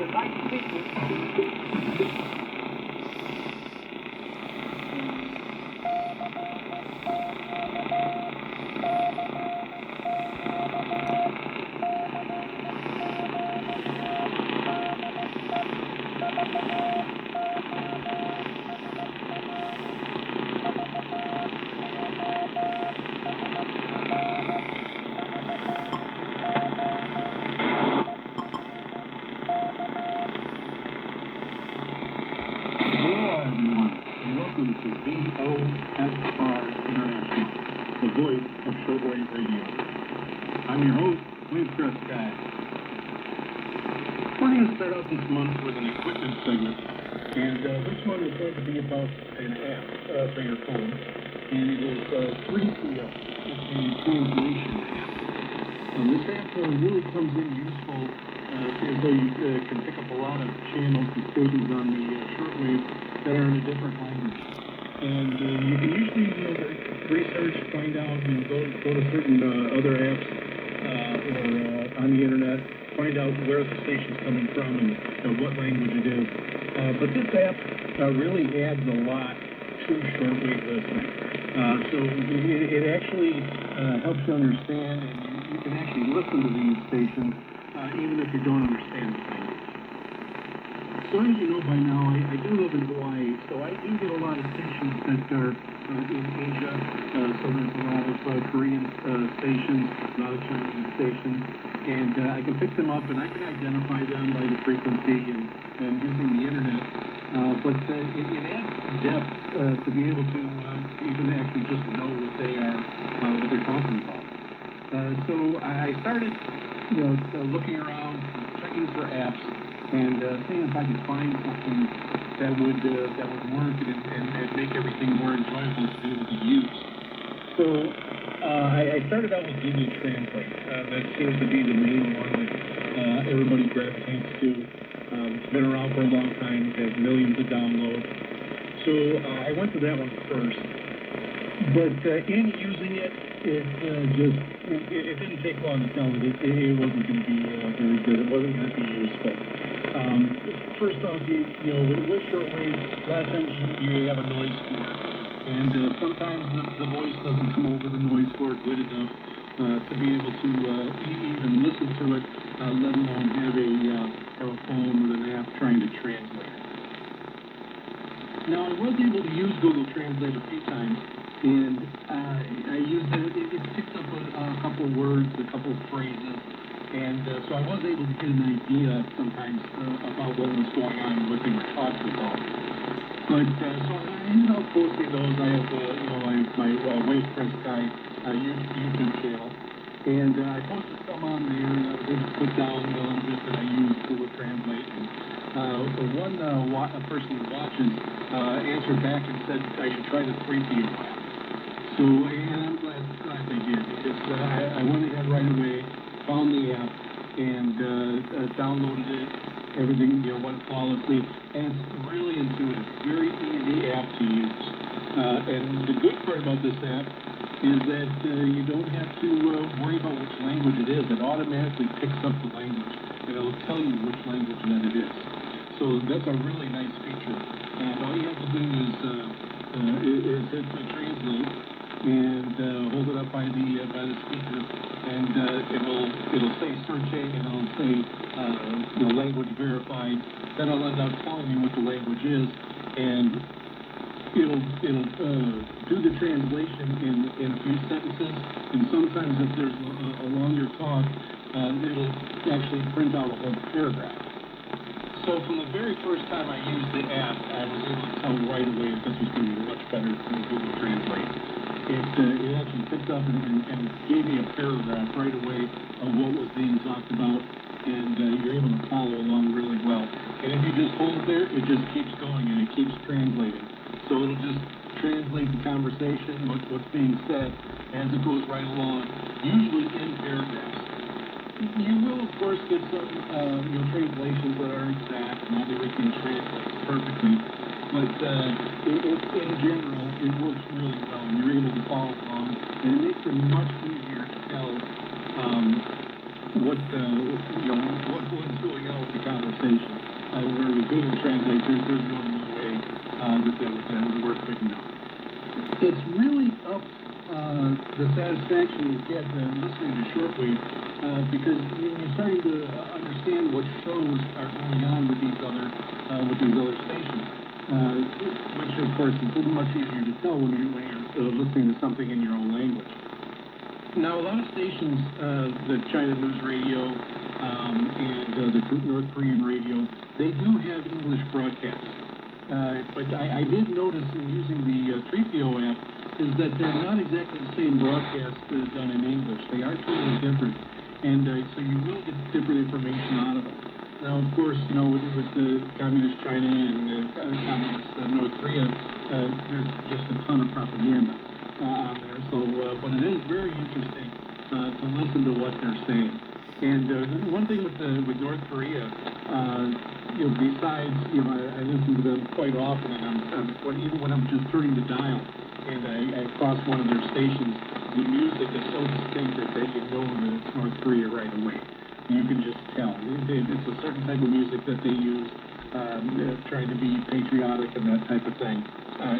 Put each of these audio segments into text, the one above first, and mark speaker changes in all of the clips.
Speaker 1: a nice sequence.
Speaker 2: Welcome to VOSR International, the voice of shortwave radio. I'm your host, Wavecrest Guy. We're going to start out this month with an equipment segment, and this one is going to be about an app for your phone, and it is 3CL. It's a translation app. This app really comes in useful so you can pick up a lot of channels and stations on the shortwave that are in a different language. And you can usually research, find out, go to certain other apps or on the internet, find out where the station's coming from and what language it is. But this app really adds a lot to shortwave listening. So it actually helps you understand, and you can actually listen to these stations even if you don't understand the language. So as you know by now, I do live in Hawaii, so I do get a lot of stations that are in Asia. So there's a lot of Korean stations, a lot of Chinese stations, and I can pick them up and I can identify them by the frequency and using the internet. But it adds depth to be able to even actually just know what they're talking about. So I started, looking around, checking for apps, and seeing if I could find something that would work and make everything more enjoyable to be able to use. So I started out with Google Translate. That seems to be the main one that everybody gravitates to. It's been around for a long time. It has millions of downloads. So I went to that one first. But in using it, it didn't take long to tell that it wasn't going to be very good. It wasn't going to be useful. First off, with shortwave, a lot of times you have a noise floor, and sometimes the voice doesn't come over the noise floor good enough to be able to even listen to it, let alone have a phone with an app trying to translate it. Now, I was able to use Google Translate a few times, and I used it. It picked up a couple words, a couple phrases. And so I was able to get an idea sometimes about what was going on and what they were talking about. But so I ended up posting those. I have my Wavecrest Guy YouTube channel, and I posted some on there. And I was able to put down a little bit that I use Google Translate. And one person who watches answered back and said I should try the 3CL app. So and I'm glad they did, because I went ahead right away, found the app, and downloaded it. Everything went flawlessly, and it's really intuitive, very easy app to use. And the good part about this app is that you don't have to worry about which language it is. It automatically picks up the language, and it'll tell you which language that it is. So that's a really nice feature. And all you have to do is hit the translate and hold it up by the speaker, and it'll say searching, and it'll say language verified. Then it'll end up telling you what the language is, and it'll do the translation in a few sentences. And sometimes if there's a longer talk, it'll actually print out a whole paragraph. So from the very first time I used the app, I was able to tell right away that this was going to be much better than Google Translate. It actually picked up and gave me a paragraph right away of what was being talked about, and you're able to follow along really well. And if you just hold there, it just keeps going and it keeps translating. So it'll just translate the conversation, what's being said, as it goes right along, usually in paragraphs. You will, of course, get some translations that aren't exact, not everything translates perfectly, but in general, it works really well, and you're able to follow along, and it makes it much easier to tell what's going on with the conversation. where the Google Translate, there's really no way that was worth picking up. It's really up the satisfaction you get listening to Shortwave because you're starting to understand what shows are going on with these other stations, which of course is a little much easier to tell when you're listening to something in your own language. Now, a lot of stations, the China News Radio and the North Korean radio, they do have English broadcasts. But I did notice in using the 3PO app is that they're not exactly the same broadcast done in English. They are totally different. And so you will get different information out of them. Now, of course, with the communist China and communist North Korea, there's just a ton of propaganda on there. So, but it is very interesting to listen to what they're saying. And one thing with North Korea, besides, I listen to them quite often, and even when I'm just turning the dial and I cross one of their stations, the music is so distinct that you know that it's North Korea right away. You can just tell. It's a certain type of music that they use, trying to be patriotic and that type of thing.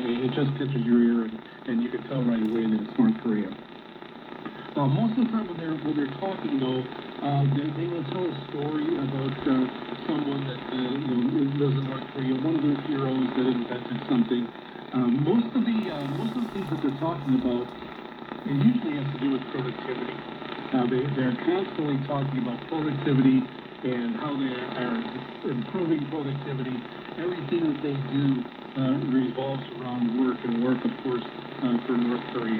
Speaker 2: It just catches your ear, and you can tell right away that it's North Korea. Most of the time when they're talking, though, they will tell a story about someone that lives in North Korea, one of their heroes that invented something. Most of the things that they're talking about, it usually has to do with productivity. They're constantly talking about productivity and how they are improving productivity. Everything that they do revolves around work, and work, of course, for North Korea.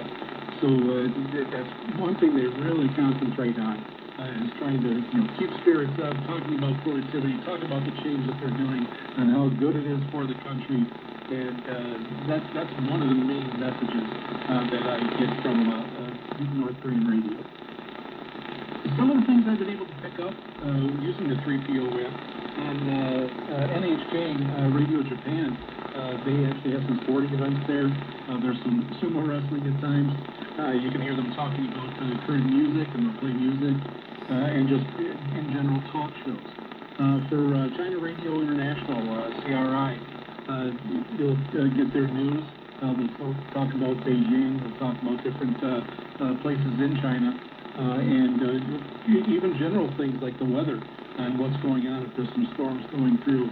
Speaker 2: So that's one thing they really concentrate on, is trying to keep spirits up, talking about productivity, talking about the change that they're doing, and how good it is for the country. And that's one of the main messages that I get from North Korean radio. Some of the things I've been able to pick up using the 3PO app on NHK Radio Japan, they actually have some sporting events there. There's some sumo wrestling at times. You can hear them talking about current music, and they'll play music, and just in general talk shows. For China Radio International, CRI, you'll get their news. They'll talk about Beijing, they'll talk about different places in China, and even general things like the weather and what's going on, if there's some storms going through.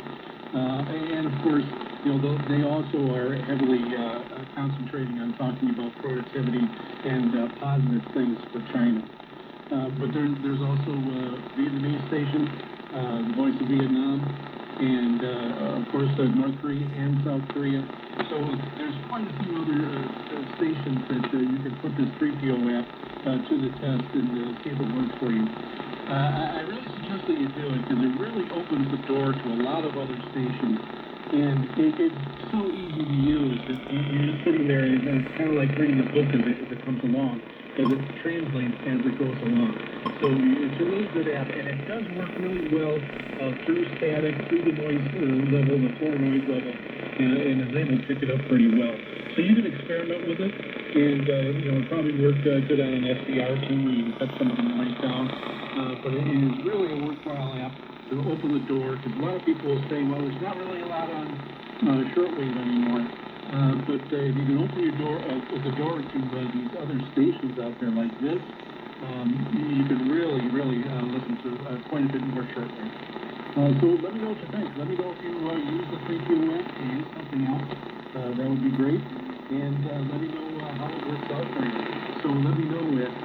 Speaker 2: And of course, they also are heavily concentrating on talking about productivity and positive things for China. But there's also Vietnamese station, the Voice of Vietnam, and of course North Korea and South Korea. So there's quite a few other stations that you can put this 3PO app to the test and see if it works for you. I really suggest that you do it because it really opens the door to a lot of other stations. And it's so easy to use. You're just sitting there, and it's kind of like reading a book as it comes along, because it translates as it goes along. So it's a really good app, and it does work really well through static, through the noise level, the floor noise level, and is able to pick it up pretty well. So you can experiment with it, and it'll probably work good on an SDR too, where you can cut some of the noise down. But it is really a worthwhile app to open the door, because a lot of people will say, well, there's not really a lot on shortwave anymore. But if you can open the door to these other stations out there like this, you can really listen to quite a bit more shortwave. So let me know what you think. Let me know if you use the 3PO app or use something else. That would be great. And let me know how it works out for you. So let me know at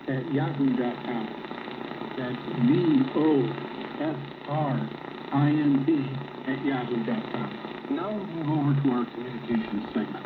Speaker 2: VOSRINT@yahoo.com. That's VOSRINT@yahoo.com. Now we'll move over to our communications segment.